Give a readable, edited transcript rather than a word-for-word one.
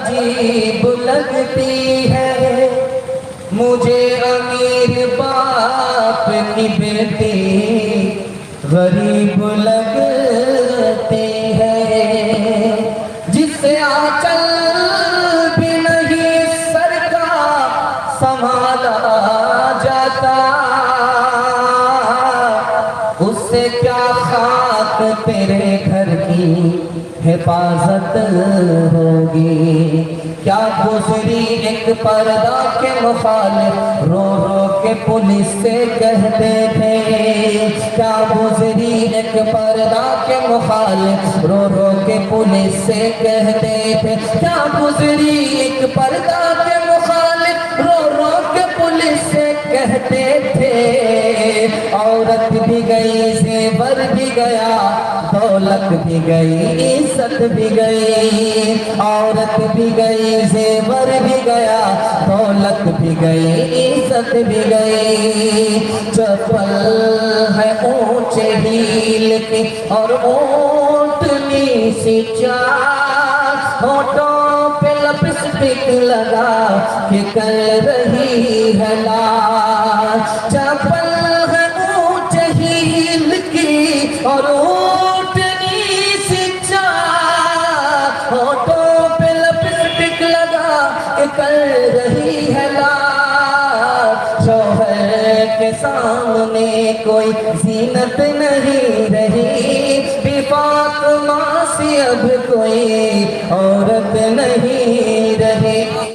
عجیب لگتی ہے، مجھے امیر باپ کی بیٹی غریب لگتی ہے، جس سے آنچل بھی نہیں سر کا سنبھالا جاتا، اس سے کیا خاک تیرے گھر کی حفاظت ہوگی۔ کیا گزری ایک پردہ کے مخالف رو رو کے پولیس سے کہتے تھے، کیا گزری ایک پردہ کے مخالف رو رو کے پولیس سے کہتے تھے، کیا گزری ایک پردہ کے مخالف رو رو کے پولیس سے کہتے تھے، عورت بھی گئی زیور بھی گیا دولت بھی گئی عزت بھی گئی، عورت بھی گئی زیور بھی گیا دولت بھی گئی عزت بھی گئی، چپل ہے اونچے ہیل کی اور اونٹنی سی چال، ہونٹوں پہ لپسٹک لگا کہ کر رہی ہے لال، چپل ہے اونچے ہیل کی اور اونٹنی سی چال، ہونٹوں پہ لپسٹک لگا کہ کر رہی ہے لال، شوہر کے سامنے کوئی زینت نہیں رہی، بی فاطمہ سی اب کوئی عورت نہیں رہی۔